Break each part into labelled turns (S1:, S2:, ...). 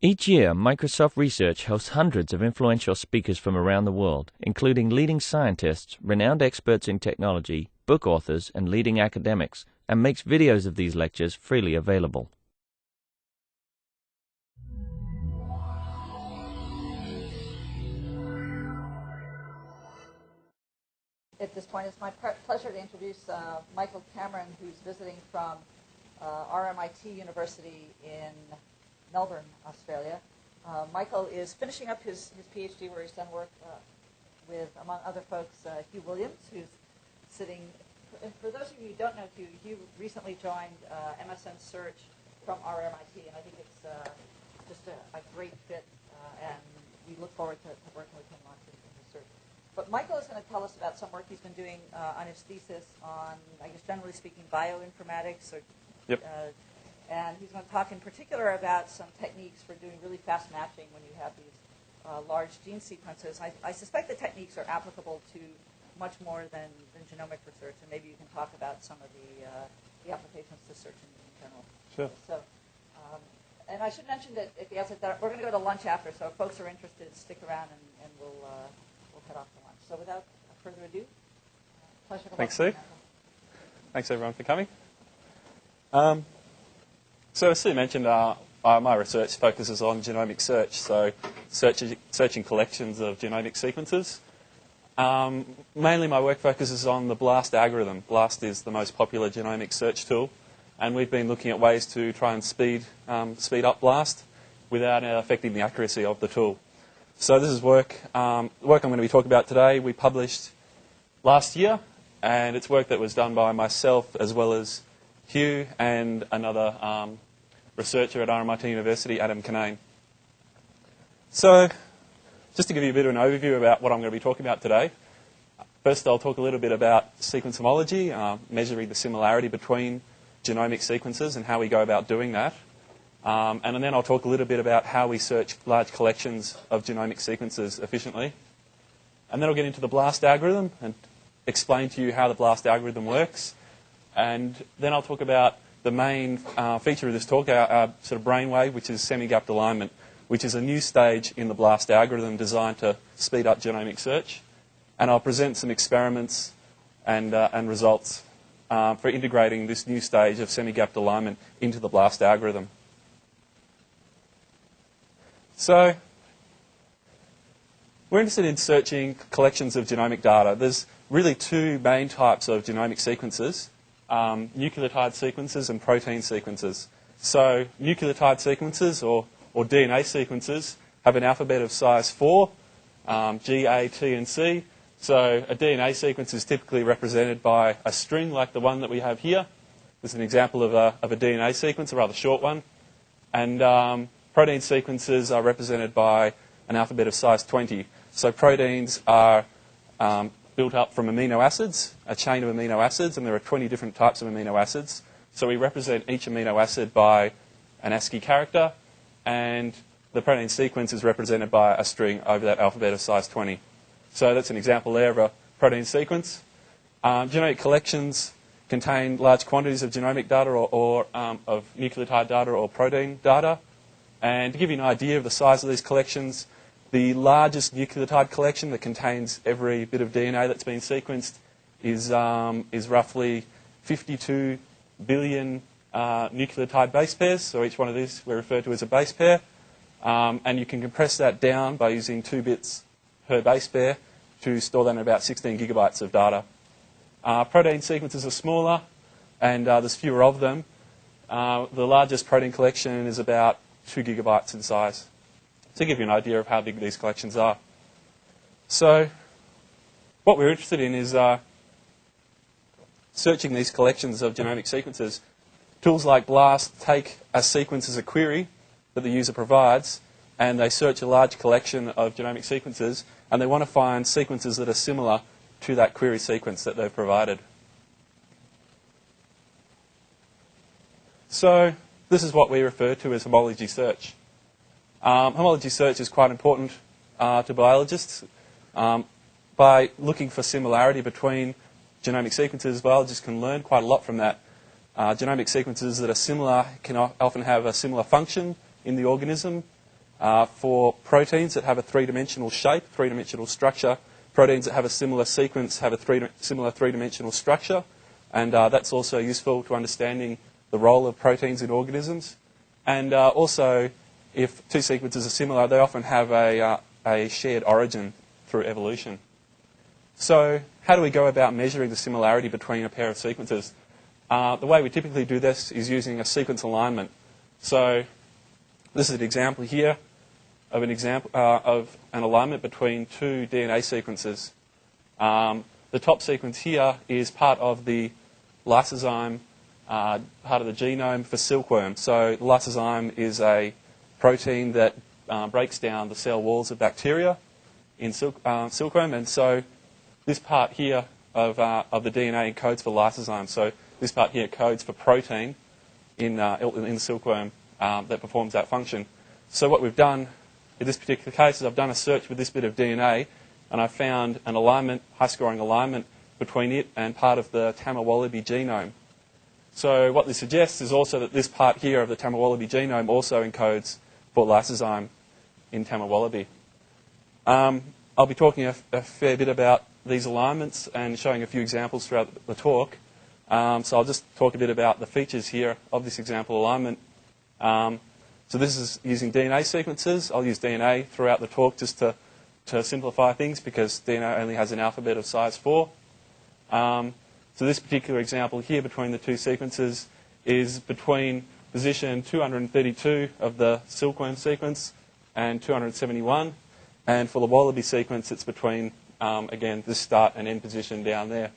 S1: Each year, Microsoft Research hosts hundreds of influential speakers from around the world, including leading scientists, renowned experts in technology, book authors, and leading academics, and makes videos of these lectures freely available.
S2: At this point, it's my pleasure to introduce Michael Cameron, who's visiting from RMIT University in Melbourne, Australia. Michael is finishing up his PhD, where he's done work with, among other folks, Hugh Williams, who's sitting. And for those of you who don't know Hugh recently joined MSN Search from RMIT, and I think it's just a great fit, and we look forward to working with him on his research. But Michael is going to tell us about some work he's been doing on his thesis on, I guess, generally speaking, bioinformatics.
S3: Yep.
S2: And he's going to talk in particular about some techniques for doing really fast matching when you have these large gene sequences. I suspect the techniques are applicable to much more than genomic research, and maybe you can talk about some of the applications to search in general.
S3: Sure.
S2: So, and I should mention that at the outset that we're going to go to lunch after, so if folks are interested, stick around and we'll head off to lunch. So without further ado, pleasure to
S3: Thanks,
S2: welcome
S3: Sue.
S2: you.
S3: Thanks, everyone, for coming. So as Sue mentioned, my research focuses on genomic search, so searching collections of genomic sequences. Mainly my work focuses on the BLAST algorithm. BLAST is the most popular genomic search tool, and we've been looking at ways to try and speed up BLAST without affecting the accuracy of the tool. So this is work I'm going to be talking about today. We published last year, and it's work that was done by myself as well as Hugh and another researcher at RMIT University, Adam Cannane. So, just to give you a bit of an overview about what I'm going to be talking about today. First, I'll talk a little bit about sequence homology, measuring the similarity between genomic sequences and how we go about doing that. And then I'll talk a little bit about how we search large collections of genomic sequences efficiently. And then I'll get into the BLAST algorithm and explain to you how the BLAST algorithm works. And then I'll talk about the main feature of this talk, our sort of brainwave, which is semi-gapped alignment, which is a new stage in the BLAST algorithm designed to speed up genomic search. And I'll present some experiments and results for integrating this new stage of semi-gapped alignment into the BLAST algorithm. So, we're interested in searching collections of genomic data. There's really two main types of genomic sequences. Nucleotide sequences and protein sequences. So nucleotide sequences or DNA sequences have an alphabet of size 4, G, A, T, and C. So a DNA sequence is typically represented by a string like the one that we have here. This is an example of a DNA sequence, a rather short one. And protein sequences are represented by an alphabet of size 20. So proteins are built up from amino acids, a chain of amino acids, and there are 20 different types of amino acids. So we represent each amino acid by an ASCII character, and the protein sequence is represented by a string over that alphabet of size 20. So that's an example there of a protein sequence. Genetic collections contain large quantities of genomic data or of nucleotide data or protein data. And to give you an idea of the size of these collections, the largest nucleotide collection that contains every bit of DNA that's been sequenced is roughly 52 billion nucleotide base pairs. So each one of these we refer to as a base pair. And you can compress that down by using 2 bits per base pair to store that in about 16 gigabytes of data. Protein sequences are smaller, and there's fewer of them. The largest protein collection is about 2 gigabytes in size, to give you an idea of how big these collections are. So what we're interested in is searching these collections of genomic sequences. Tools like BLAST take a sequence as a query that the user provides, and they search a large collection of genomic sequences, and they want to find sequences that are similar to that query sequence that they've provided. So this is what we refer to as homology search. Homology search is quite important to biologists. By looking for similarity between genomic sequences, biologists can learn quite a lot from that. Genomic sequences that are similar can often have a similar function in the organism, For proteins that have a three-dimensional shape, three-dimensional structure, proteins that have a similar sequence have a similar three-dimensional structure, and that's also useful to understanding the role of proteins in organisms. And also, if two sequences are similar, they often have a shared origin through evolution. So how do we go about measuring the similarity between a pair of sequences? The way we typically do this is using a sequence alignment. So this is an example here of an alignment between two DNA sequences. The top sequence here is part of the lysozyme, part of the genome for silkworm. So the lysozyme is a protein that breaks down the cell walls of bacteria in silkworm, and so this part here of the DNA encodes for lysozyme. So this part here codes for protein in the silkworm that performs that function. So what we've done in this particular case is I've done a search with this bit of DNA, and I found an alignment, high-scoring alignment, between it and part of the Tamawallaby genome. So what this suggests is also that this part here of the Tamawallaby genome also encodes for lysozyme in Tamawallaby. I'll be talking a fair bit about these alignments and showing a few examples throughout the talk. So I'll just talk a bit about the features here of this example alignment. So this is using DNA sequences. I'll use DNA throughout the talk just to simplify things because DNA only has an alphabet of size 4. So this particular example here between the two sequences is between position 232 of the silkworm sequence and 271. And for the wallaby sequence, it's between, again, this start and end position down there.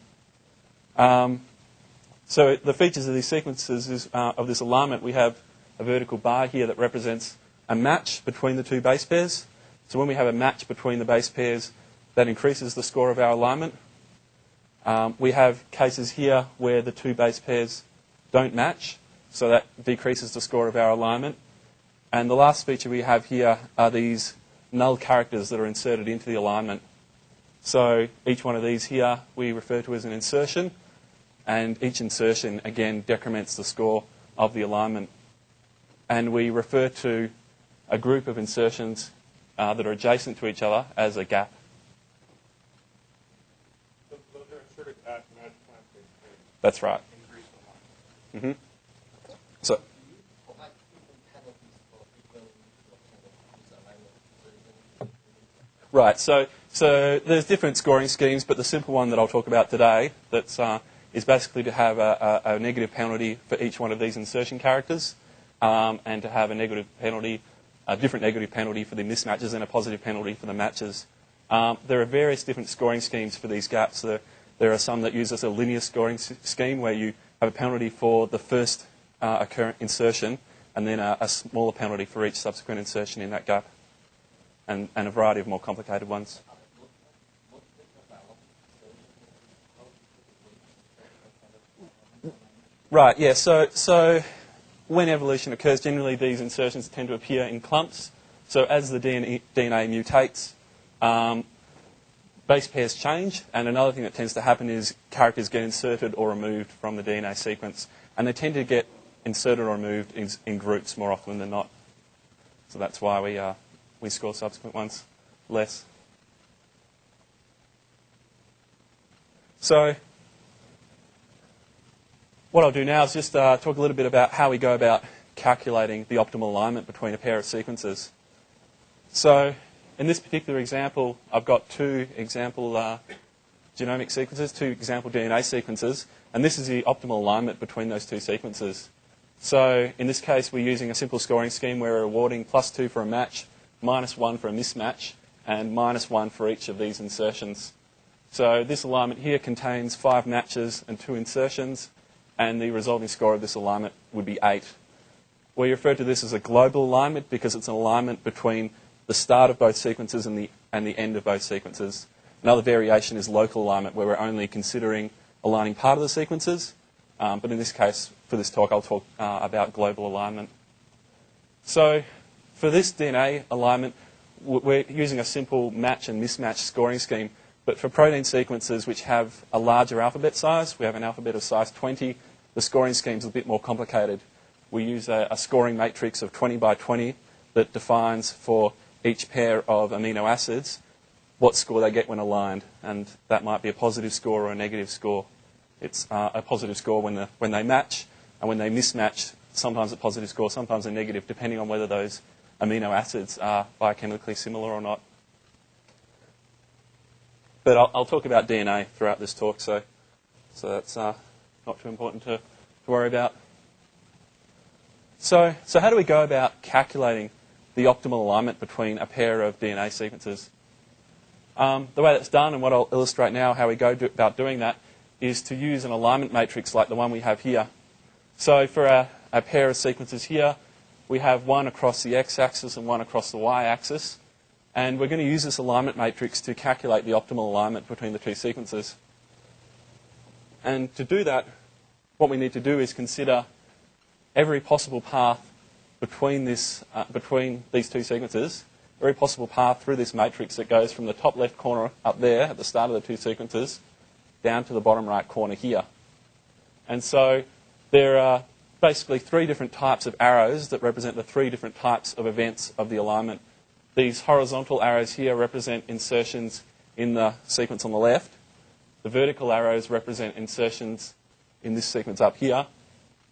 S3: So the features of these sequences is, of this alignment, we have a vertical bar here that represents a match between the two base pairs. So when we have a match between the base pairs, that increases the score of our alignment. We have cases here where the two base pairs don't match, so that decreases the score of our alignment. And the last feature we have here are these null characters that are inserted into the alignment. So each one of these here we refer to as an insertion, and each insertion, again, decrements the score of the alignment. And we refer to a group of insertions that are adjacent to each other as a gap. That's right. Mm-hmm. So, right. So there's different scoring schemes, but the simple one that I'll talk about today is basically to have a negative penalty for each one of these insertion characters, and to have a negative penalty, a different negative penalty for the mismatches and a positive penalty for the matches. There are various different scoring schemes for these gaps. There are some that use a linear scoring scheme where you have a penalty for the first occurrent insertion and then a smaller penalty for each subsequent insertion in that gap, and a variety of more complicated ones. Right, yeah, so when evolution occurs, generally these insertions tend to appear in clumps. So as the DNA mutates, base pairs change, and another thing that tends to happen is characters get inserted or removed from the DNA sequence, and they tend to get inserted or removed in groups more often than not. So that's why we score subsequent ones less. So what I'll do now is just talk a little bit about how we go about calculating the optimal alignment between a pair of sequences. So in this particular example, I've got two example genomic sequences, two example DNA sequences, and this is the optimal alignment between those two sequences. So in this case, we're using a simple scoring scheme where we're awarding +2 for a match, -1 for a mismatch, and -1 for each of these insertions. So this alignment here contains 5 matches and 2 insertions, and the resulting score of this alignment would be 8. We refer to this as a global alignment because it's an alignment between the start of both sequences and the end of both sequences. Another variation is local alignment, where we're only considering aligning part of the sequences. But in this case, for this talk, I'll talk about global alignment. So for this DNA alignment, we're using a simple match and mismatch scoring scheme. But for protein sequences which have a larger alphabet size, we have an alphabet of size 20, the scoring scheme is a bit more complicated. We use a scoring matrix of 20 by 20, that defines for each pair of amino acids what score they get when aligned, and that might be a positive score or a negative score. It's a positive score when they match, and when they mismatch, sometimes a positive score, sometimes a negative, depending on whether those amino acids are biochemically similar or not. But I'll talk about DNA throughout this talk, so that's not too important to worry about. So how do we go about calculating the optimal alignment between a pair of DNA sequences? The way that's done, and what I'll illustrate now how we go about doing that, is to use an alignment matrix like the one we have here. So for a pair of sequences here, we have one across the x-axis and one across the y-axis. And we're going to use this alignment matrix to calculate the optimal alignment between the two sequences. And to do that, what we need to do is consider every possible path between these two sequences, every possible path through this matrix that goes from the top left corner up there at the start of the two sequences down to the bottom right corner here. And so there are basically three different types of arrows that represent the three different types of events of the alignment. These horizontal arrows here represent insertions in the sequence on the left. The vertical arrows represent insertions in this sequence up here.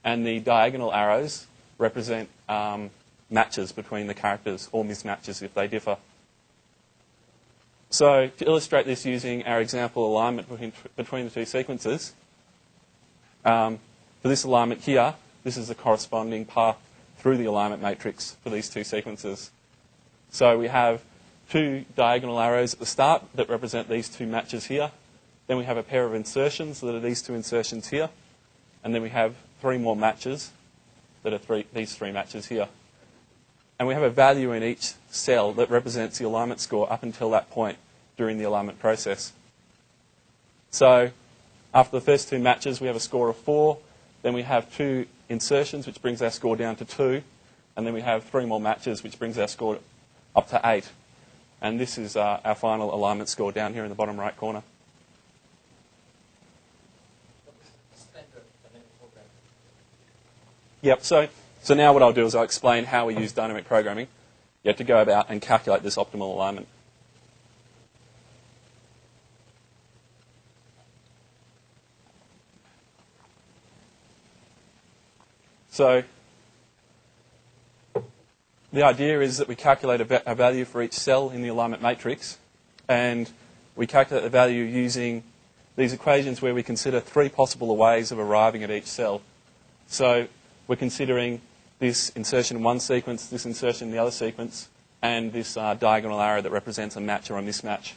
S3: And the diagonal arrows represent matches between the characters, or mismatches if they differ. So to illustrate this using our example alignment between the two sequences, for this alignment here, this is the corresponding path through the alignment matrix for these two sequences. So we have two diagonal arrows at the start that represent these two matches here. Then we have a pair of insertions that are these two insertions here. And then we have three more matches that are these three matches here. And we have a value in each cell that represents the alignment score up until that point during the alignment process. So after the first two matches, we have a score of 4. Then we have 2 insertions, which brings our score down to 2. And then we have 3 more matches, which brings our score up to 8. And this is our final alignment score down here in the bottom right corner. Yep, so now what I'll do is I'll explain how we use dynamic programming to go about and calculate this optimal alignment. So the idea is that we calculate a value for each cell in the alignment matrix, and we calculate the value using these equations where we consider 3 possible ways of arriving at each cell. So we're considering this insertion in one sequence, this insertion in the other sequence, and this diagonal arrow that represents a match or a mismatch.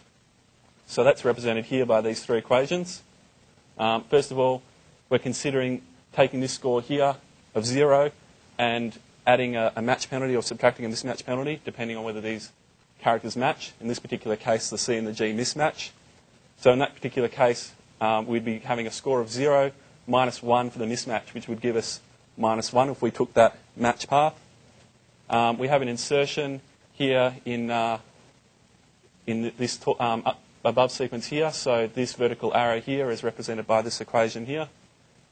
S3: So that's represented here by these 3 equations. First of all, we're considering taking this score here of 0 and adding a match penalty or subtracting a mismatch penalty, depending on whether these characters match. In this particular case, the C and the G mismatch. So in that particular case, we'd be having a score of 0 minus 1 for the mismatch, which would give us minus 1 if we took that match path. We have an insertion here in this above sequence here. So this vertical arrow here is represented by this equation here,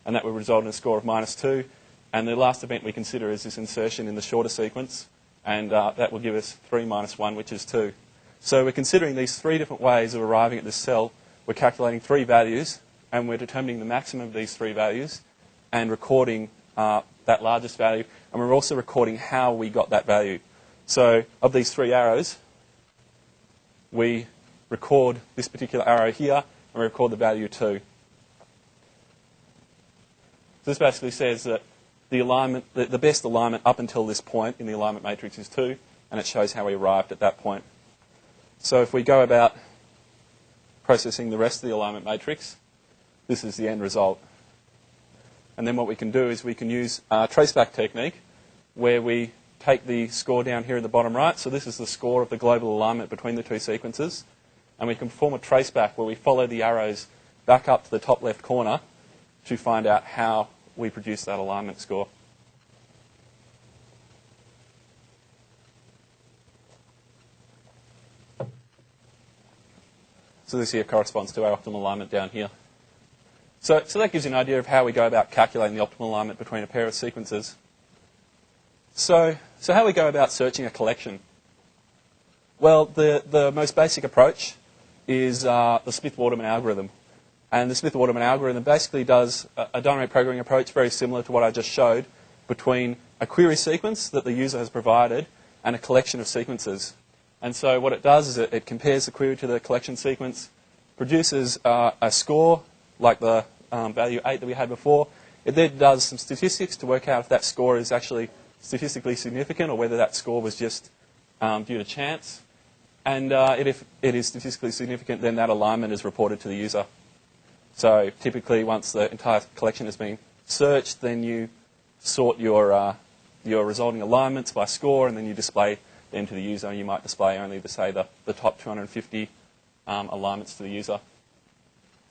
S3: and that will result in a score of minus 2. And the last event we consider is this insertion in the shorter sequence, and that will give us 3 minus 1, which is 2. So we're considering these 3 different ways of arriving at this cell. We're calculating 3 values, and we're determining the maximum of these 3 values and recording that largest value. And we're also recording how we got that value. So of these 3 arrows, we record this particular arrow here, and we record the value 2. So this basically says that the alignment, the best alignment up until this point in the alignment matrix is 2, and it shows how we arrived at that point. So if we go about processing the rest of the alignment matrix, this is the end result. And then what we can do is we can use a traceback technique where we take the score down here in the bottom right. So this is the score of the global alignment between the 2 sequences. And we can perform a traceback where we follow the arrows back up to the top left corner to find out how we produce that alignment score. So this here corresponds to our optimal alignment down here. So that gives you an idea of how we go about calculating the optimal alignment between a pair of sequences. So So how do we go about searching a collection? Well, the most basic approach is the Smith-Waterman algorithm. And the Smith-Waterman algorithm basically does a dynamic programming approach very similar to what I just showed between a query sequence that the user has provided and a collection of sequences. And so what it does is it compares the query to the collection sequence, produces a score like the value 8 that we had before. It then does some statistics to work out if that score is actually statistically significant or whether that score was just due to chance. And if it is statistically significant, then that alignment is reported to the user. So typically once the entire collection has been searched, then you sort your resulting alignments by score, and then you display them to the user. And you might display only, to say, the top 250 alignments to the user.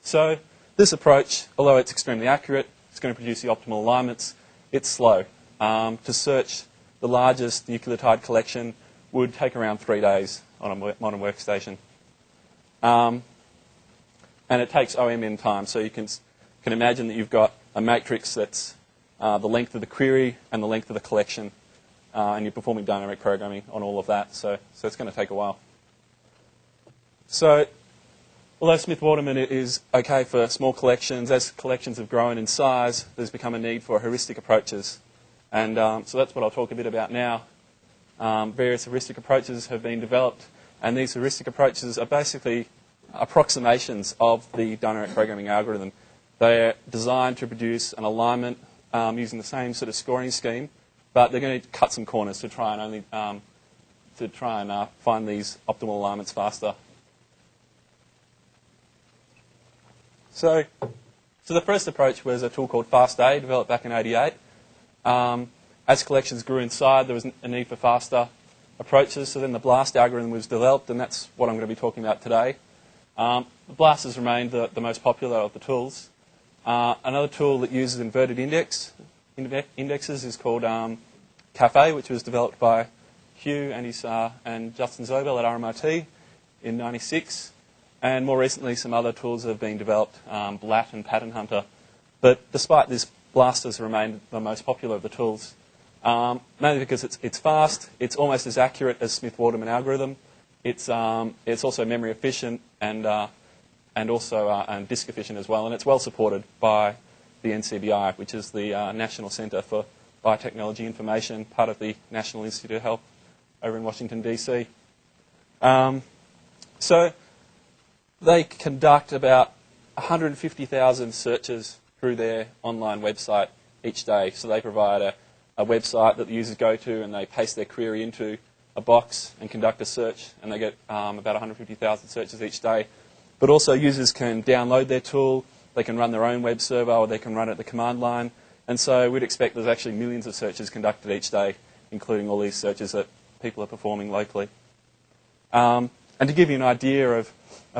S3: So this approach, although it's extremely accurate, it's going to produce the optimal alignments, it's slow. To search the largest nucleotide collection would take around 3 days on a modern workstation. And it takes OM in time. So you can imagine that you've got a matrix that's the length of the query and the length of the collection, and you're performing dynamic programming on all of that. So it's going to take a while. So although Smith-Waterman is okay for small collections, as collections have grown in size, there's become a need for heuristic approaches. And so that's what I'll talk a bit about now. Various heuristic approaches have been developed, and these heuristic approaches are basically approximations of the dynamic programming algorithm. They're designed to produce an alignment using the same sort of scoring scheme, but they're going to cut some corners to try and find these optimal alignments faster. So the first approach was a tool called FastA, developed back in '88. As collections grew inside, there was a need for faster approaches, so then the BLAST algorithm was developed, and that's what I'm going to be talking about today. The BLAST has remained the most popular of the tools. Another tool that uses inverted indexes is called CAFE, which was developed by Hugh and Justin Zobel at RMIT in '96. And more recently, some other tools have been developed, BLAT and Pattern Hunter. But despite this, BLAST has remained the most popular of the tools, mainly because it's fast, it's almost as accurate as Smith-Waterman algorithm, it's also memory efficient and also disk efficient as well, and it's well supported by the NCBI, which is the National Centre for Biotechnology Information, part of the National Institute of Health over in Washington, D.C. So they conduct about 150,000 searches through their online website each day. So they provide a website that the users go to, and they paste their query into a box and conduct a search, and they get about 150,000 searches each day. But also users can download their tool, they can run their own web server, or they can run it at the command line. And so we'd expect there's actually millions of searches conducted each day, including all these searches that people are performing locally. And to give you an idea of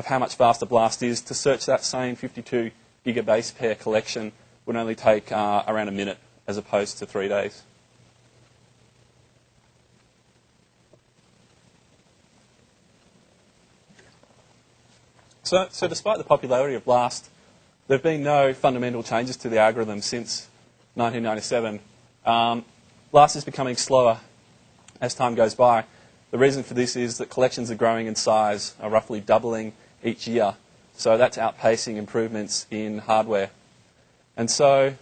S3: how much faster BLAST is, to search that same 52 gigabase pair collection would only take around a minute as opposed to 3 days. So despite the popularity of BLAST, there have been no fundamental changes to the algorithm since 1997. BLAST is becoming slower as time goes by. The reason for this is that collections are growing in size, are roughly doubling each year. So that's outpacing improvements in hardware. And so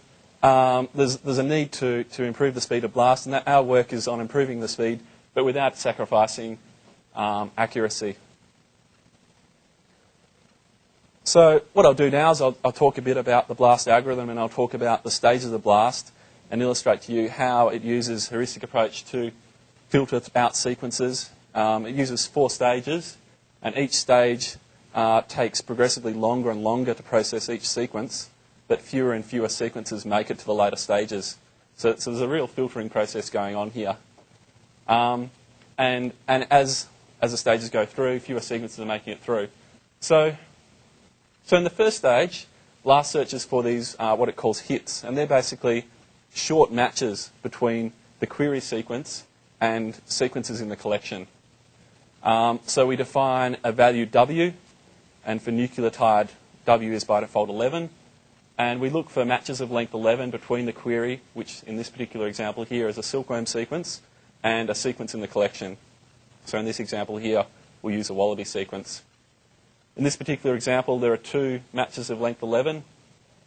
S3: there's a need to improve the speed of BLAST, and our work is on improving the speed, but without sacrificing accuracy. So what I'll do now is I'll talk a bit about the BLAST algorithm, and I'll talk about the stages of BLAST and illustrate to you how it uses heuristic approach to filter out sequences. It uses 4 stages, and each stage takes progressively longer and longer to process each sequence, but fewer and fewer sequences make it to the later stages. So there's a real filtering process going on here. And as the stages go through, fewer sequences are making it through. So in the first stage, BLAST searches for these, what it calls hits, and they're basically short matches between the query sequence and sequences in the collection. So we define a value W, and for nucleotide, W is by default 11. And we look for matches of length 11 between the query, which in this particular example here is a silkworm sequence, and a sequence in the collection. So in this example here, we'll use a wallaby sequence. In this particular example, there are 2 matches of length 11.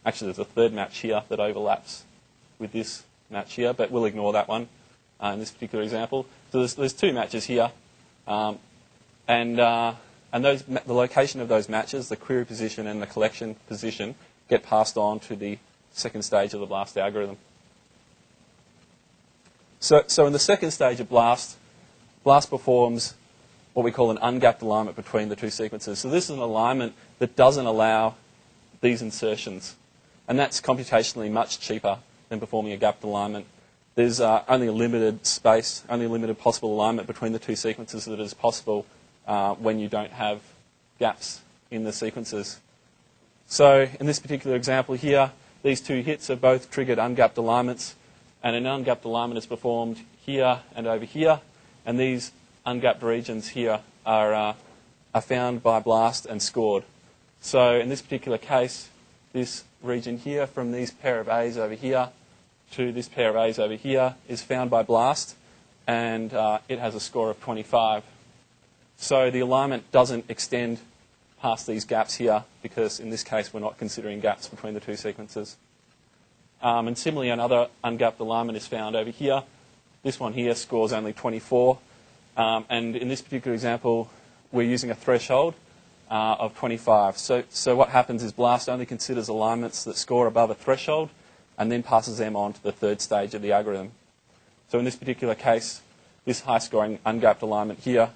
S3: Actually, there's a third match here that overlaps with this match here, but we'll ignore that one in this particular example. So there's 2 matches here, and the location of those matches, the query position and the collection position, get passed on to the second stage of the BLAST algorithm. So in the second stage of BLAST performs what we call an ungapped alignment between the 2 sequences. So this is an alignment that doesn't allow these insertions, and that's computationally much cheaper than performing a gapped alignment. There's only a limited space, only a limited possible alignment between the 2 sequences that is possible when you don't have gaps in the sequences. So in this particular example here, these 2 hits are both triggered ungapped alignments, and an ungapped alignment is performed here and over here, and these ungapped regions here are found by BLAST and scored. So in this particular case, this region here from these pair of A's over here to this pair of A's over here is found by BLAST, and it has a score of 25. So the alignment doesn't extend past these gaps here because in this case we're not considering gaps between the 2 sequences. And similarly, another ungapped alignment is found over here. This one here scores only 24. And in this particular example, we're using a threshold of 25. So what happens is BLAST only considers alignments that score above a threshold and then passes them on to the third stage of the algorithm. So in this particular case, this high-scoring ungapped alignment here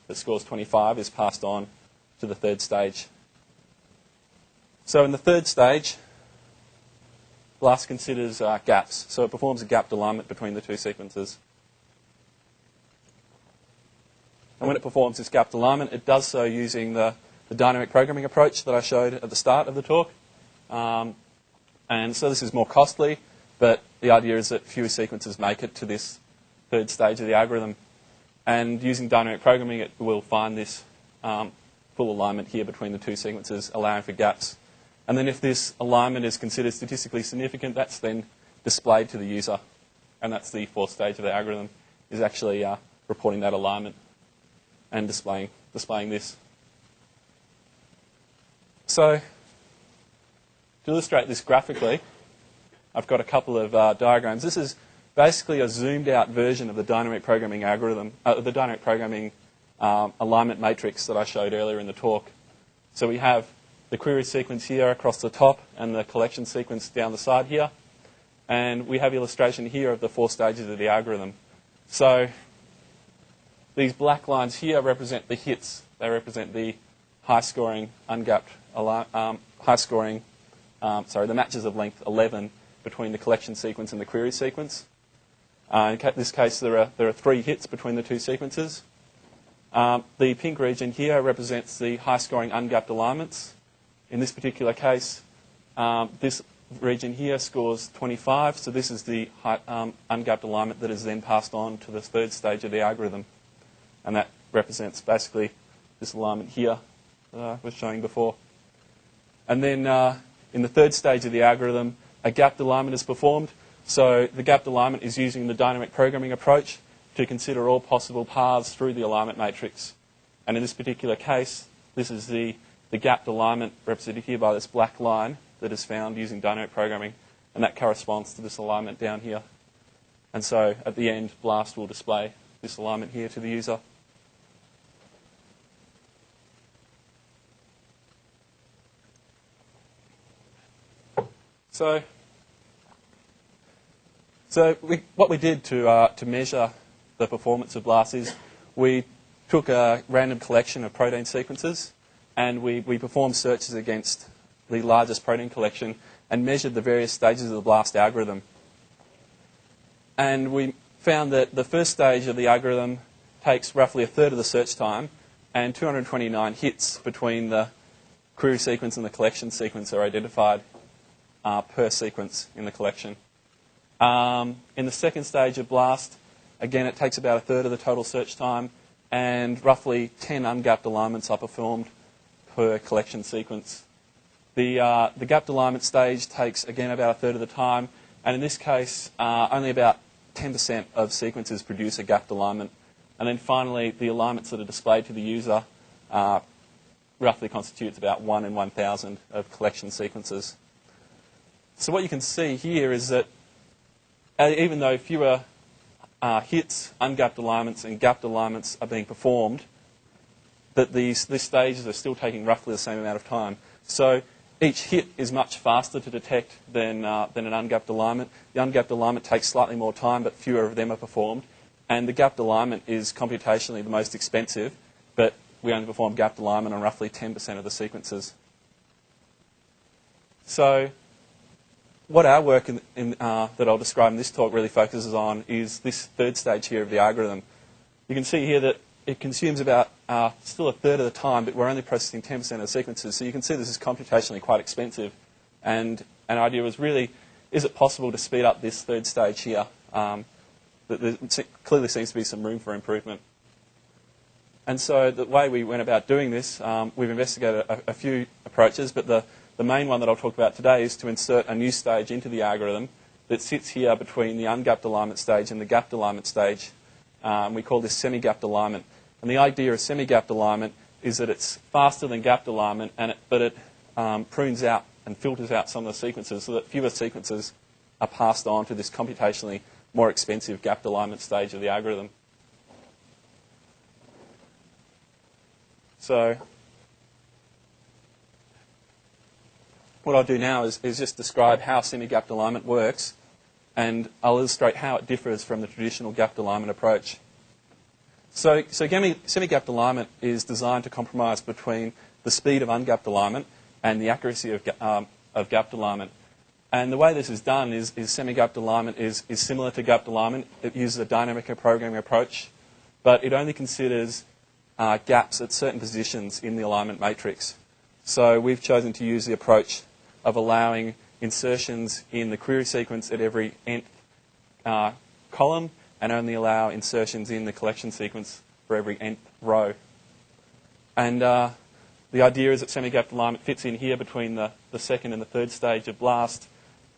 S3: that scores 25 is passed on to the third stage. So in the third stage, BLAST considers gaps. So it performs a gapped alignment between the 2 sequences. And when it performs this gapped alignment, it does so using the dynamic programming approach that I showed at the start of the talk. And so this is more costly, but the idea is that fewer sequences make it to this third stage of the algorithm. And using dynamic programming, it will find this full alignment here between the 2 sequences, allowing for gaps. And then if this alignment is considered statistically significant, that's then displayed to the user. And that's the 4th stage of the algorithm, is actually reporting that alignment and displaying this. So to illustrate this graphically, I've got a couple of diagrams. This is basically a zoomed out version of the dynamic programming algorithm, the dynamic programming alignment matrix that I showed earlier in the talk. So we have the query sequence here across the top and the collection sequence down the side here. And we have illustration here of the 4 stages of the algorithm. So these black lines here represent the hits. They represent the high-scoring, ungapped, the matches of length 11 between the collection sequence and the query sequence. In this case, there are 3 hits between the 2 sequences. The pink region here represents the high-scoring ungapped alignments. In this particular case, this region here scores 25, so this is the ungapped alignment that is then passed on to the third stage of the algorithm. And that represents basically this alignment here that I was showing before. And then in the third stage of the algorithm, a gapped alignment is performed. So the gapped alignment is using the dynamic programming approach to consider all possible paths through the alignment matrix. And in this particular case, this is the gapped alignment represented here by this black line that is found using dynamic programming, and that corresponds to this alignment down here. And so at the end, BLAST will display this alignment here to the user. So what we did to measure the performance of BLAST is we took a random collection of protein sequences and we performed searches against the largest protein collection and measured the various stages of the BLAST algorithm. And we found that the first stage of the algorithm takes roughly a third of the search time, and 229 hits between the query sequence and the collection sequence are identified per sequence in the collection. In the second stage of BLAST, again, it takes about a third of the total search time, and roughly 10 ungapped alignments are performed per collection sequence. The gapped alignment stage takes, again, about a third of the time, and in this case, only about 10% of sequences produce a gapped alignment. And then finally, the alignments that are displayed to the user roughly constitutes about 1 in 1,000 of collection sequences. So what you can see here is that even though fewer hits, ungapped alignments, and gapped alignments are being performed, that these stages are still taking roughly the same amount of time. So each hit is much faster to detect than an ungapped alignment. The ungapped alignment takes slightly more time, but fewer of them are performed. And the gapped alignment is computationally the most expensive, but we only perform gapped alignment on roughly 10% of the sequences. So what our work that I'll describe in this talk really focuses on is this third stage here of the algorithm. You can see here that it consumes about still a third of the time, but we're only processing 10% of the sequences. So you can see this is computationally quite expensive. And an idea was really, is it possible to speed up this third stage here? There clearly seems to be some room for improvement. And so the way we went about doing this, we've investigated a few approaches, but the main one that I'll talk about today is to insert a new stage into the algorithm that sits here between the ungapped alignment stage and the gapped alignment stage. We call this semi-gapped alignment. And the idea of semi-gapped alignment is that it's faster than gapped alignment, but it prunes out and filters out some of the sequences so that fewer sequences are passed on to this computationally more expensive gapped alignment stage of the algorithm. So what I'll do now is just describe how semi-gapped alignment works, and I'll illustrate how it differs from the traditional gapped alignment approach. So semi-gapped alignment is designed to compromise between the speed of ungapped alignment and the accuracy of gapped alignment. And the way this is done is semi-gapped alignment is similar to gapped alignment. It uses a dynamic programming approach, but it only considers gaps at certain positions in the alignment matrix. So we've chosen to use the approach of allowing insertions in the query sequence at every nth column and only allow insertions in the collection sequence for every nth row. And the idea is that semi-gapped alignment fits in here between the second and the third stage of BLAST.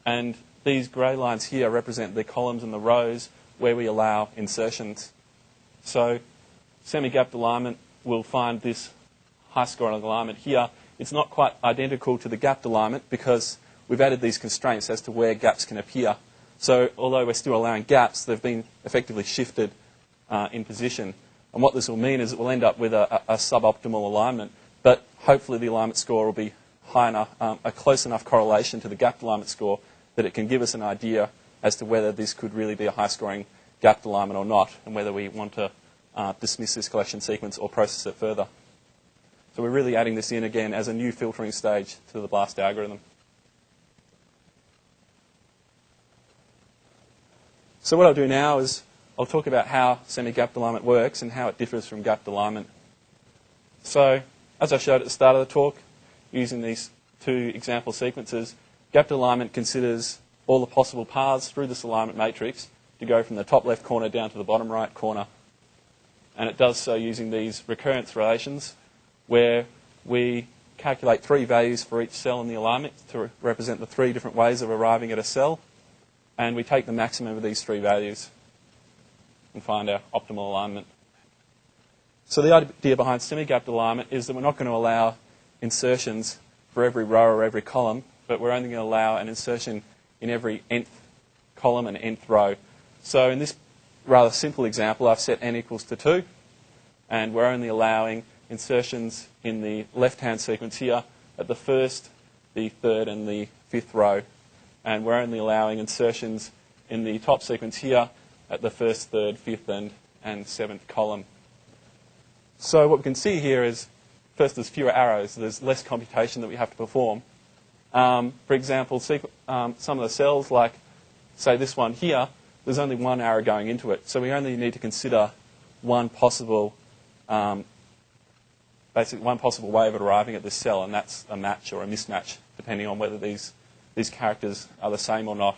S3: And these grey lines here represent the columns and the rows where we allow insertions. So semi-gapped alignment will find this high-scoring alignment here. It's not quite identical to the gapped alignment because we've added these constraints as to where gaps can appear. So although we're still allowing gaps, they've been effectively shifted in position. And what this will mean is it will end up with a suboptimal alignment, but hopefully the alignment score will be high enough, a close enough correlation to the gapped alignment score that it can give us an idea as to whether this could really be a high-scoring gapped alignment or not, and whether we want to dismiss this collection sequence or process it further. So we're really adding this in again as a new filtering stage to the BLAST algorithm. So what I'll do now is I'll talk about how semi-gapped alignment works and how it differs from gapped alignment. So as I showed at the start of the talk, using these two example sequences, gapped alignment considers all the possible paths through this alignment matrix to go from the top left corner down to the bottom right corner. And it does so using these recurrence relations where we calculate 3 values for each cell in the alignment to represent the 3 different ways of arriving at a cell. And we take the maximum of these 3 values and find our optimal alignment. So the idea behind semi-gapped alignment is that we're not going to allow insertions for every row or every column, but we're only going to allow an insertion in every nth column and nth row. So in this rather simple example, I've set n equals to 2, and we're only allowing insertions in the left-hand sequence here at the first, the third, and the 5th row. And we're only allowing insertions in the top sequence here at the first, third, 5th, and 7th column. So what we can see here is, first, there's fewer arrows. There's less computation that we have to perform. For example, some of the cells, like, say, this one here, there's only 1 arrow going into it. So we only need to consider one possible way of arriving at this cell, and that's a match or a mismatch, depending on whether these characters are the same or not.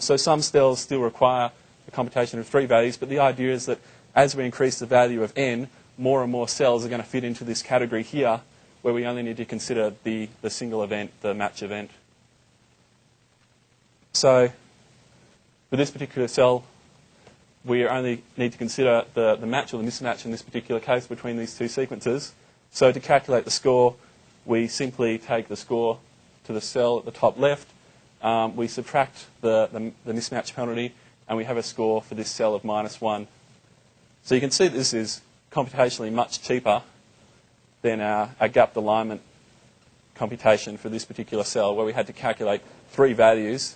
S3: So some cells still require a computation of 3 values, but the idea is that as we increase the value of n, more and more cells are going to fit into this category here, where we only need to consider the single event, the match event. So with this particular cell we only need to consider the match or the mismatch in this particular case between these two sequences. So to calculate the score, we simply take the score to the cell at the top left, we subtract the mismatch penalty, and we have a score for this cell of -1. So you can see this is computationally much cheaper than our gapped alignment computation for this particular cell, where we had to calculate 3 values,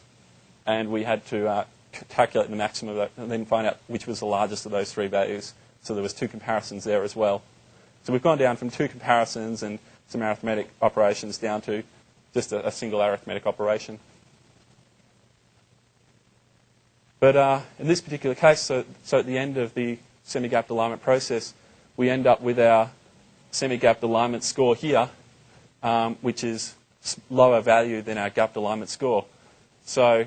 S3: and we had to calculate the maximum of that, and then find out which was the largest of those 3 values. So there was 2 comparisons there as well. So we've gone down from 2 comparisons and some arithmetic operations down to just a single arithmetic operation. But in this particular case, so at the end of the semi-gapped alignment process, we end up with our semi-gapped alignment score here, which is lower value than our gapped alignment score. So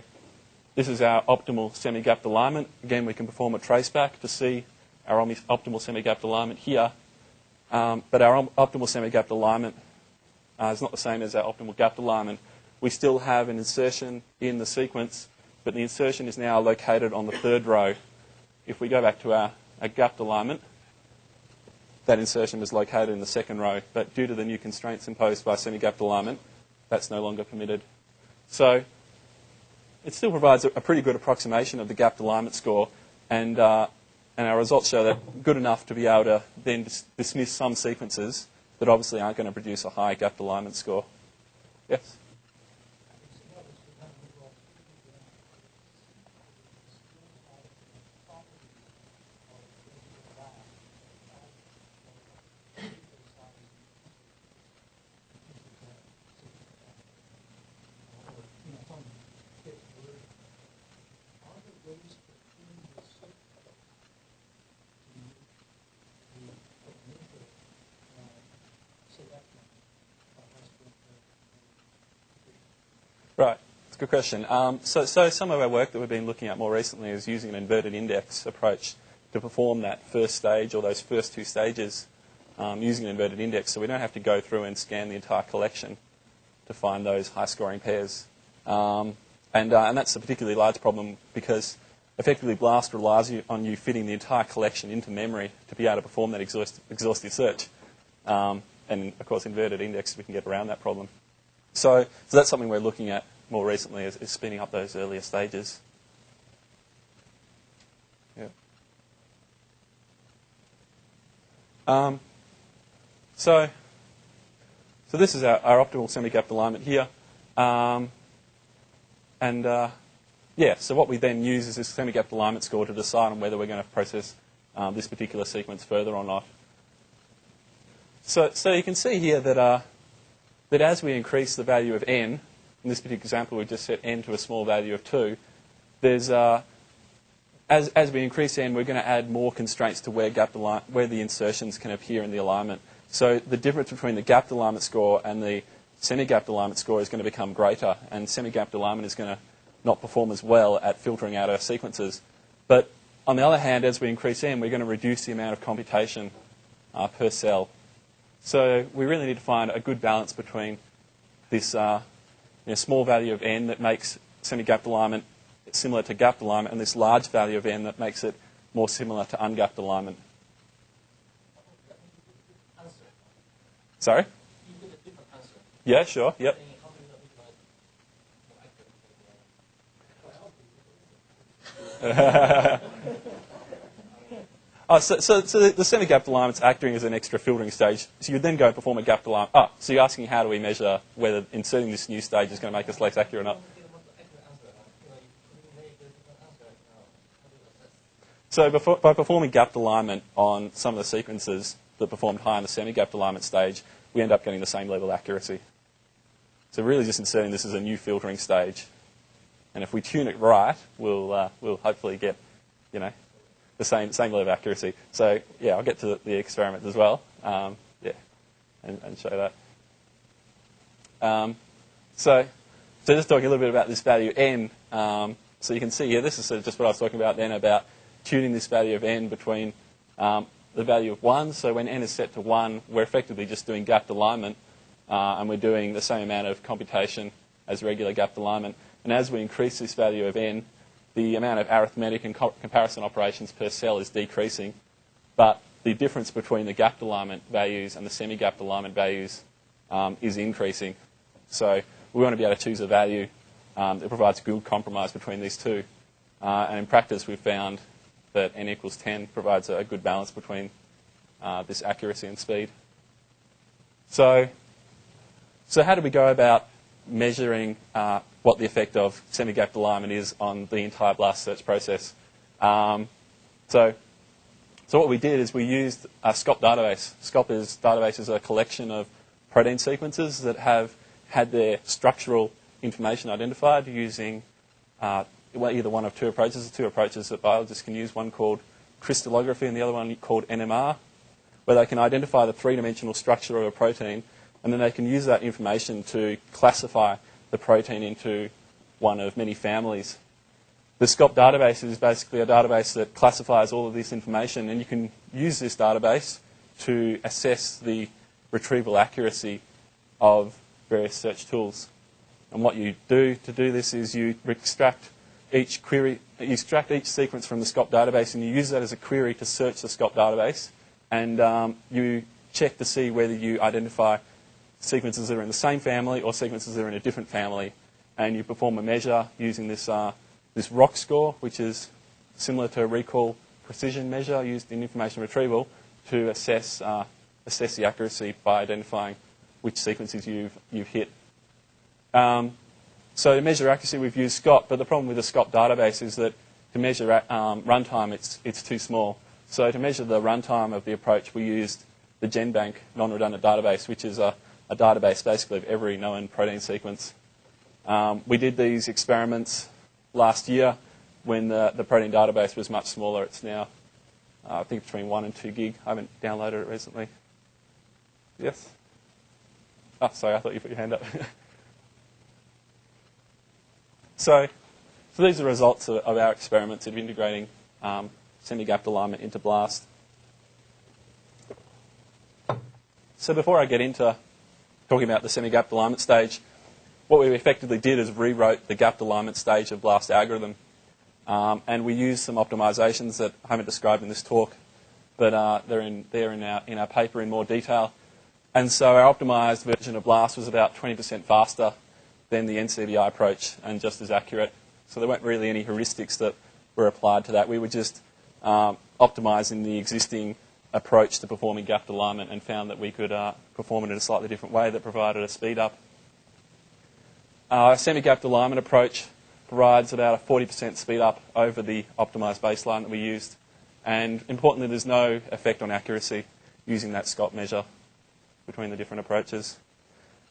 S3: this is our optimal semi-gapped alignment. Again, we can perform a traceback to see our optimal semi-gapped alignment here. But our optimal semi-gapped alignment is not the same as our optimal gapped alignment. We still have an insertion in the sequence, but the insertion is now located on the 3rd row. If we go back to our gapped alignment, that insertion was located in the 2nd row. But due to the new constraints imposed by semi-gapped alignment, that's no longer permitted. So it still provides a pretty good approximation of the gapped alignment score, and our results show that good enough to be able to then dismiss some sequences that obviously aren't going to produce a high gapped alignment score. Yes? Right, that's a good question. So some of our work that we've been looking at more recently is using an inverted index approach to perform that first stage or those first 2 stages using an inverted index, so we don't have to go through and scan the entire collection to find those high-scoring pairs. And that's a particularly large problem because effectively BLAST relies on you fitting the entire collection into memory to be able to perform that exhaustive search. And of course, inverted index, we can get around that problem. So that's something we're looking at more recently is speeding up those earlier stages. Yeah. So this is our optimal semi-gapped alignment here. So what we then use is this semi-gapped alignment score to decide on whether we're going to process this particular sequence further or not. So you can see here that as we increase the value of n, in this particular example we just set n to a small value of 2, there's as we increase n, we're going to add more constraints to where the insertions can appear in the alignment. So the difference between the gapped alignment score and the semi-gapped alignment score is going to become greater, and semi-gapped alignment is going to not perform as well at filtering out our sequences. But on the other hand, as we increase n, we're going to reduce the amount of computation per cell. So we really need to find a good balance between this small value of n that makes semi-gapped alignment similar to gapped alignment and this large value of n that makes it more similar to ungapped alignment. Sorry? Yeah, sure. Yep. So the semi-gapped alignment's acting as an extra filtering stage. So you would then go and perform a gapped alignment. So you're asking how do we measure whether inserting this new stage is going to make us less accurate or not? So by performing gapped alignment on some of the sequences that performed high in the semi-gapped alignment stage, we end up getting the same level of accuracy. So really just inserting this as a new filtering stage. And if we tune it right, we'll hopefully get, the same level of accuracy. So yeah, I'll get to the experiment as well. And show that. So just talking a little bit about this value n. So you can see here, this is sort of just what I was talking about then about tuning this value of n between the value of 1. So when n is set to 1, we're effectively just doing gapped alignment, and we're doing the same amount of computation as regular gapped alignment. And as we increase this value of n, the amount of arithmetic and comparison operations per cell is decreasing, but the difference between the gapped alignment values and the semi-gapped alignment values is increasing. So we want to be able to choose a value that provides a good compromise between these two. And in practice, we've found that n equals 10 provides a good balance between this accuracy and speed. So how do we go about measuring what the effect of semi-gapped alignment is on the entire BLAST search process? So what we did is we used a SCOP database. SCOP database is a collection of protein sequences that have had their structural information identified using either one of two approaches. The two approaches that biologists can use, one called crystallography and the other one called NMR, where they can identify the three-dimensional structure of a protein, and then they can use that information to classify the protein into one of many families. The SCOP database is basically a database that classifies all of this information, and you can use this database to assess the retrieval accuracy of various search tools. And what you do to do this is you extract each sequence from the SCOP database, and you use that as a query to search the SCOP database, and you check to see whether you identify sequences that are in the same family or sequences that are in a different family. And you perform a measure using this ROC score, which is similar to a recall precision measure used in information retrieval to assess the accuracy by identifying which sequences you've hit. So to measure accuracy, we've used SCOP, but the problem with the SCOP database is that to measure runtime, it's too small. So to measure the runtime of the approach, we used the GenBank non-redundant database, which is a database basically of every known protein sequence. We did these experiments last year when the protein database was much smaller. It's now, I think, between 1 and 2 gig. I haven't downloaded it recently. Yes? Oh, sorry, I thought you put your hand up. So these are the results of our experiments of integrating semi-gapped alignment into BLAST. So before I get into talking about the semi-gapped alignment stage, what we effectively did is rewrote the gapped alignment stage of BLAST algorithm. And we used some optimisations that I haven't described in this talk, but they're in our paper in more detail. And so our optimised version of BLAST was about 20% faster than the NCBI approach and just as accurate. So there weren't really any heuristics that were applied to that. We were just optimising the existing approach to performing gapped alignment and found that we could perform it in a slightly different way that provided a speed up. Our semi-gapped alignment approach provides about a 40% speed up over the optimised baseline that we used. And importantly, there's no effect on accuracy using that SCOP measure between the different approaches.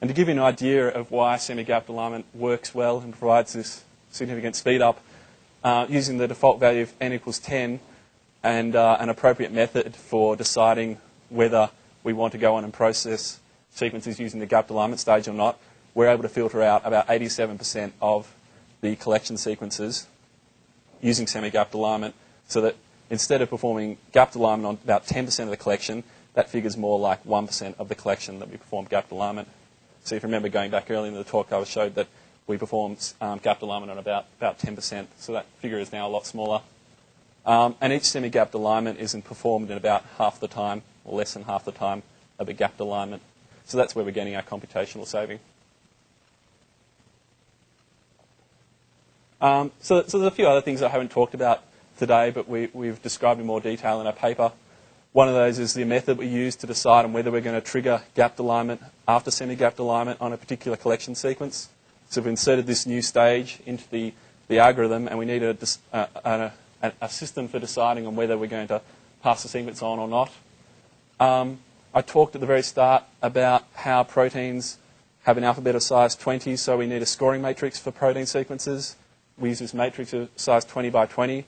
S3: And to give you an idea of why semi-gapped alignment works well and provides this significant speed up, using the default value of n equals 10 and an appropriate method for deciding whether we want to go on and process sequences using the gapped alignment stage or not, we're able to filter out about 87% of the collection sequences using semi-gapped alignment, so that instead of performing gapped alignment on about 10% of the collection, that figure's more like 1% of the collection that we perform gapped alignment. So if you remember going back earlier in the talk, I showed that we performed gapped alignment on about 10%, so that figure is now a lot smaller. And each semi-gapped alignment is performed in about half the time, or less than half the time, of a gapped alignment. So that's where we're getting our computational saving. So there's a few other things I haven't talked about today, but we've described in more detail in our paper. One of those is the method we use to decide on whether we're going to trigger gapped alignment after semi-gapped alignment on a particular collection sequence. So we've inserted this new stage into the algorithm, and we need a system for deciding on whether we're going to pass the sequence on or not. I talked at the very start about how proteins have an alphabet of size 20, so we need a scoring matrix for protein sequences. We use this matrix of size 20 by 20.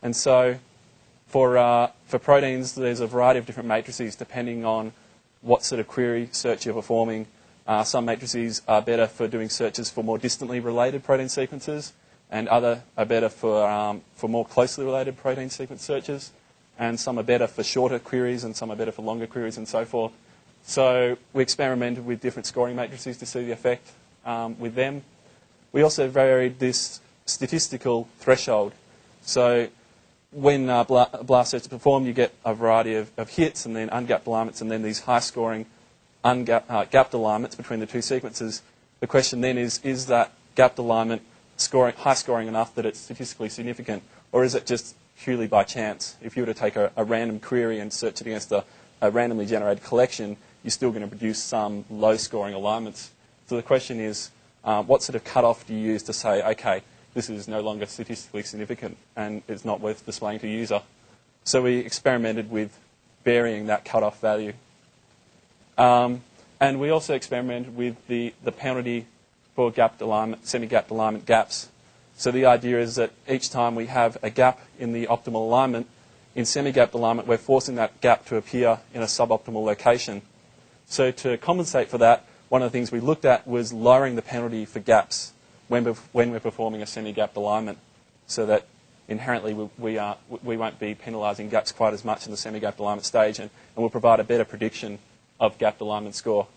S3: And so for proteins, there's a variety of different matrices depending on what sort of query search you're performing. Some matrices are better for doing searches for more distantly related protein sequences, and other are better for more closely related protein sequence searches. And some are better for shorter queries, and some are better for longer queries, and so forth. So we experimented with different scoring matrices to see the effect with them. We also varied this statistical threshold. So when blast search is performed, you get a variety of hits and then ungapped alignments and then these high-scoring gapped alignments between the two sequences. The question then is that gapped alignment high-scoring enough that it's statistically significant, or is it just purely by chance? If you were to take a random query and search it against a randomly generated collection, you're still going to produce some low-scoring alignments. So the question is, what sort of cutoff do you use to say, okay, this is no longer statistically significant and it's not worth displaying to user? So we experimented with varying that cutoff value. And we also experimented with the penalty for gapped alignment, semi-gapped alignment gaps. So the idea is that each time we have a gap in the optimal alignment, in semi-gapped alignment, we're forcing that gap to appear in a suboptimal location. So to compensate for that, one of the things we looked at was lowering the penalty for gaps when we're performing a semi-gapped alignment, so that inherently we won't be penalising gaps quite as much in the semi-gapped alignment stage, and will provide a better prediction of gapped alignment score.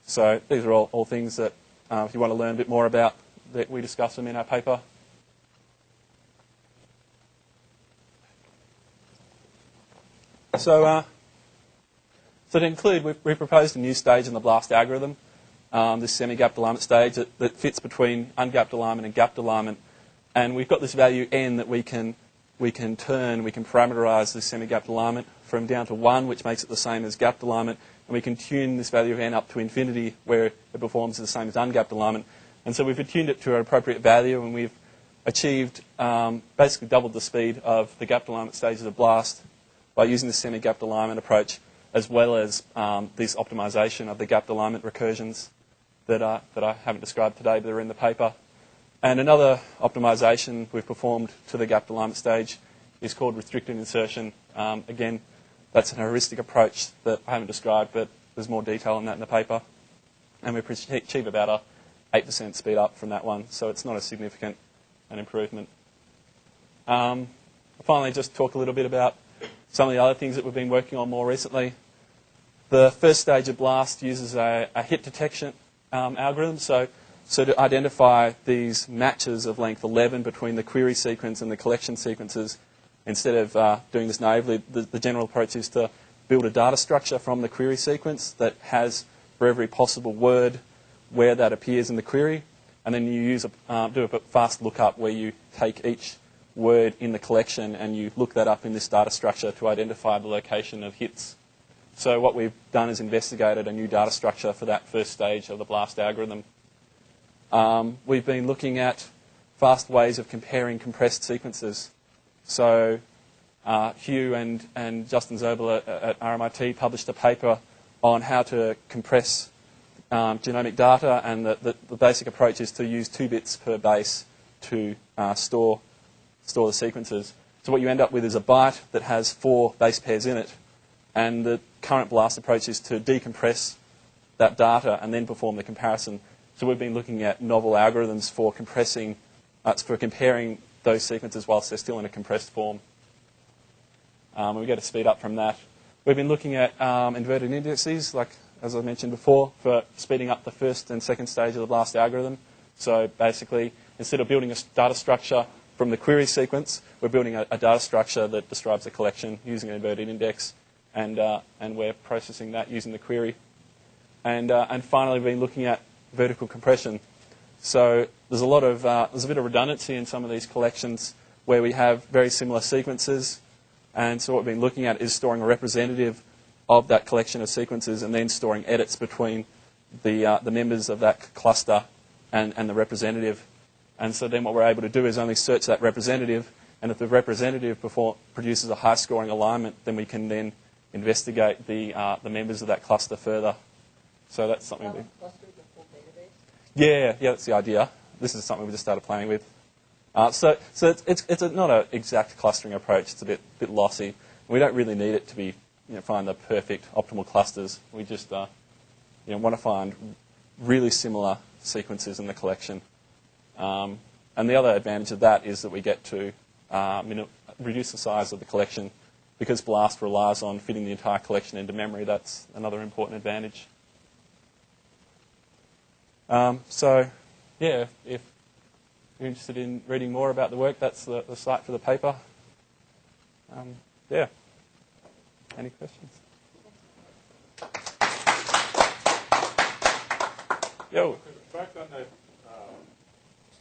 S3: So these are all things that, if you want to learn a bit more about, that we discuss them in our paper. So to conclude, we proposed a new stage in the BLAST algorithm, this semi-gapped alignment stage that fits between ungapped alignment and gapped alignment. And we've got this value n that we can parameterize this semi-gapped alignment from down to 1, which makes it the same as gapped alignment. And we can tune this value of n up to infinity, where it performs the same as ungapped alignment. And so we've attuned it to an appropriate value, and we've achieved basically doubled the speed of the gapped alignment stages of BLAST by using the semi-gapped alignment approach, as well as this optimisation of the gapped alignment recursions that I haven't described today, but they're in the paper. And another optimisation we've performed to the gapped alignment stage is called restricted insertion. Again, that's an heuristic approach that I haven't described, but there's more detail on that in the paper. And we achieve about a 8% speed up from that one, so it's not a significant an improvement. Finally, just talk a little bit about some of the other things that we've been working on more recently. The first stage of BLAST uses a hit detection algorithm. So to identify these matches of length 11 between the query sequence and the collection sequences, instead of doing this naively, the general approach is to build a data structure from the query sequence that has, for every possible word, where that appears in the query. And then you do a fast lookup where you take each word in the collection and you look that up in this data structure to identify the location of hits. So what we've done is investigated a new data structure for that first stage of the BLAST algorithm. We've been looking at fast ways of comparing compressed sequences. So Hugh and Justin Zobel at RMIT published a paper on how to compress genomic data, and the basic approach is to use 2 bits per base to store the sequences. So what you end up with is a byte that has 4 base pairs in it, and the current BLAST approach is to decompress that data and then perform the comparison. So we've been looking at novel algorithms for comparing those sequences whilst they're still in a compressed form. We get a speed up from that. We've been looking at inverted indexes, like as I mentioned before, for speeding up the first and second stage of the BLAST algorithm. So basically, instead of building a data structure from the query sequence, we're building a data structure that describes a collection using an inverted index, and we're processing that using the query. And finally, we've been looking at vertical compression. So there's a bit of redundancy in some of these collections where we have very similar sequences, and so what we've been looking at is storing a representative of that collection of sequences and then storing edits between the members of that cluster and the representative. And so then what we're able to do is only search that representative, and if the representative produces a high-scoring alignment, then we can then investigate the members of that cluster further. So that's something we... Yeah, that's the idea. This is something we just started playing with. So it's not an exact clustering approach. It's a bit lossy. We don't really need it to be find the perfect optimal clusters. We just want to find really similar sequences in the collection. And the other advantage of that is that we get to reduce the size of the collection. Because BLAST relies on fitting the entire collection into memory, that's another important advantage. So, yeah, if you're interested in reading more about the work, that's the site for the paper. Yeah. Any questions? Yo.
S4: Back on that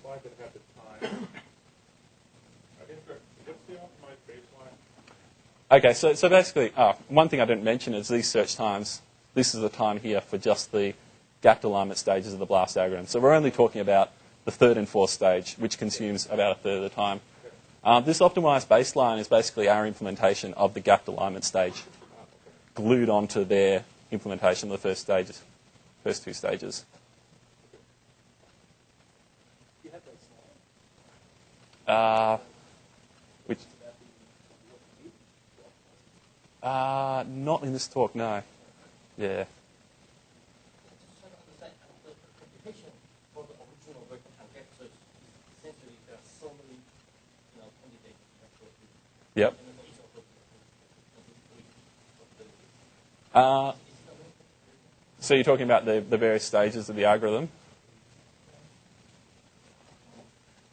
S4: slide that had the time, I guess what's the optimized baseline?
S3: Okay, so basically, one thing I didn't mention is these search times. This is the time here for just the gapped alignment stages of the BLAST algorithm. So we're only talking about the third and fourth stage, which consumes about a third of the time. This optimized baseline is basically our implementation of the gapped alignment stage, glued onto their implementation of the first two stages. Which? Not in this talk, no. Yeah. Yep. So you're talking about the various stages of the algorithm?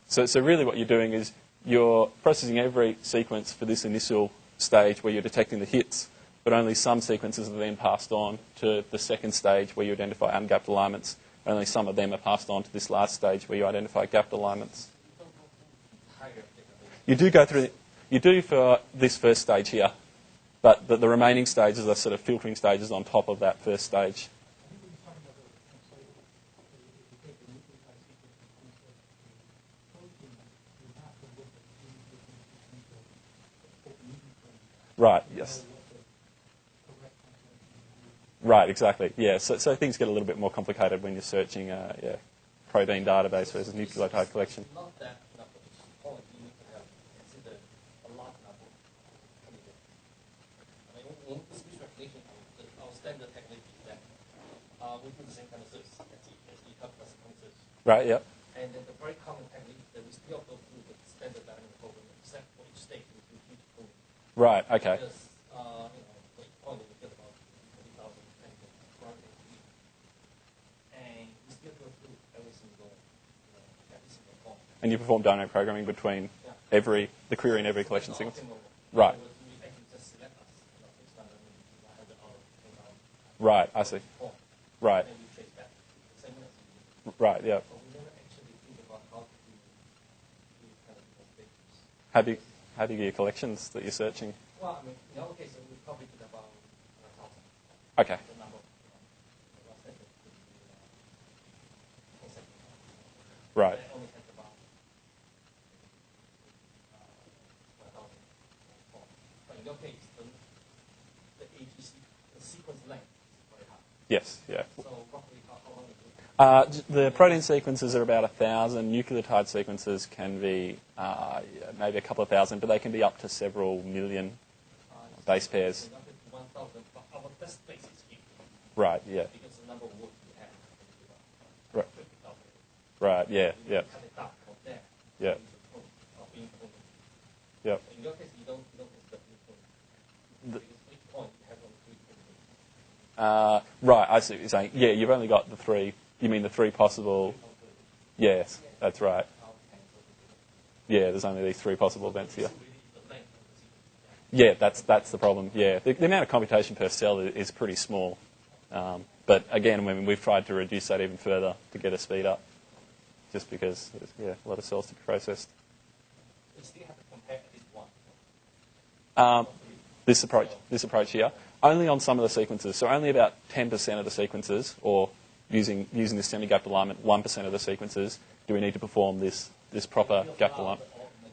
S3: So really what you're doing is you're processing every sequence for this initial stage where you're detecting the hits, but only some sequences are then passed on to the second stage where you identify ungapped alignments. Only some of them are passed on to this last stage where you identify gapped alignments. You do go through, you do for this first stage here, but the remaining stages are sort of filtering stages on top of that first stage. Right, yes. Right, exactly. Yeah, so things get a little bit more complicated when you're searching protein database versus nucleotide collection.
S5: Not that number. Point you need to have consider a large number. I mean, in speech recognition, our standard technique is that we do the same kind of search as you talk about sequence search.
S3: Right, yep.
S5: And then the very common technique is that we still go through the standard dynamic programming, except for each stage we do huge pruning.
S3: Right, okay.
S5: Because, for each point we get about 20,000 parameters. And we still go through every single point.
S3: And you perform dynamic programming between the query and every collection sequence? Right. Right, I see. Right. Right, yeah. How do you get your collections that you're searching?
S5: Well, I mean, in our case, we probably did about 1,000.
S3: Okay.
S5: The number
S3: Right.
S5: only has about 1,000. But in your case, the AGC, the sequence length is very high.
S3: Yes, yeah.
S5: So roughly how long is it?
S3: The protein sequences are about 1,000. Nucleotide sequences can be maybe a couple of thousand, but they can be up to several million base pairs.
S5: 1,000, but our best place is here.
S3: Right, yeah.
S5: Because the number of words we have is
S3: Right.
S5: 50,000.
S3: Right, yeah, yeah.
S5: Cut it down from there.
S3: Yeah. Yep.
S5: In your case, you don't consider being because each point you have only 3 points.
S3: Right, I see what you're saying. Yeah, you've only got the three. You mean the three possible? Yes, that's right. Yeah, there's only these three possible events here. Yeah, that's the problem. Yeah, the amount of computation per cell is pretty small. But again, we've tried to reduce that even further to get a speed up, just because there's a lot of cells to be processed.
S5: You still have to compare at least one.
S3: This approach here, only on some of the sequences. So only about 10% of the sequences, or using this semi-gapped alignment, 1% of the sequences, do we need to perform this proper gapped alignment.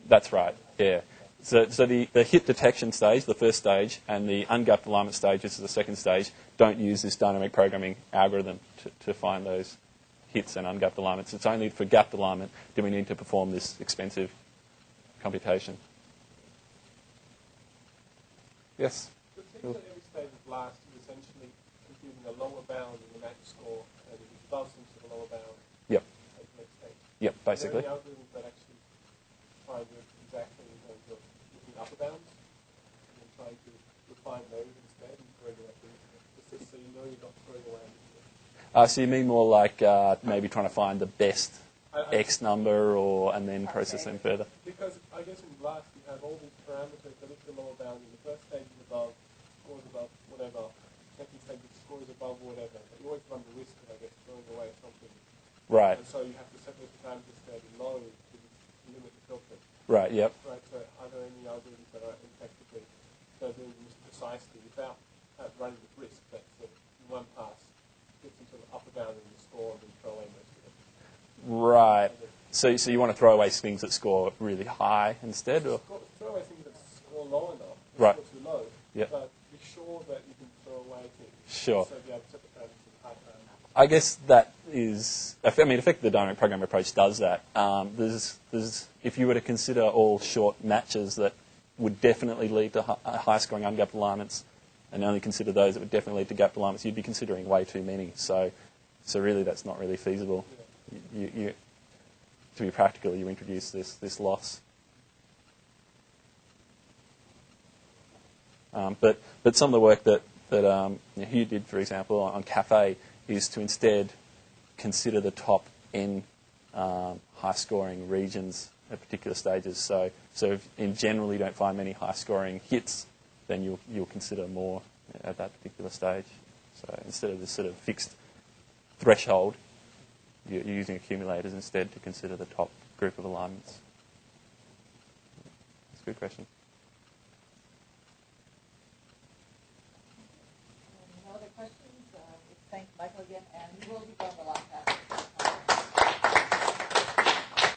S3: That's right, yeah. So the hit detection stage, the first stage, and the ungapped alignment stage, which is the second stage, don't use this dynamic programming algorithm to find those hits and ungapped alignments. It's only for gapped alignment do we need to perform this expensive computation. Yes?
S4: It seems that every stage of BLAST is essentially computing a lower bound in the match score, and if it does into the lower bound,
S3: Yep.
S4: at the next stage.
S3: Yep, basically.
S4: Are there any algorithms that actually try to do it exactly in terms of looking upper bounds, and then trying to refine those instead and bring it up just so you know you're not throwing away anything?
S3: So you mean more like maybe trying to find the best X number, and then process them further.
S4: Because I guess in BLAST you have all these parameters that if the lower bound in the first stage is above, scores above whatever, second stage it scores above whatever. But you always run the risk of, I guess, throwing away something.
S3: Right.
S4: And so you have to set those parameters fairly low to limit the filter.
S3: Right, yep.
S4: Right, so are there any algorithms that are effectively doing this precisely without running the risk that in one pass gets into the upper bound in the score and then throw away most of it?
S3: Right. So you want to throw away things that score really high instead? Or?
S4: Throw away things that score low enough,
S3: right.
S4: Score too low,
S3: yep.
S4: But be sure that you can throw away things.
S3: Sure.
S4: So be able to set the parameters in high parameters.
S3: I guess that is, effectively the dynamic programming approach does that. If you were to consider all short matches that would definitely lead to high scoring ungapped alignments, and only consider those that would definitely lead to gapped alignments, you'd be considering way too many. So really that's not really feasible. Yeah. You to be practical, you introduce this loss. But some of the work that Hugh did, for example, on Café, is to instead consider the top N high-scoring regions at particular stages. So if in general you don't find many high-scoring hits, then you'll consider more at that particular stage. So instead of this sort of fixed threshold, you're using accumulators instead to consider the top group of alignments. That's a good question.
S2: No other questions? Thank Michael again, and he will be on the line.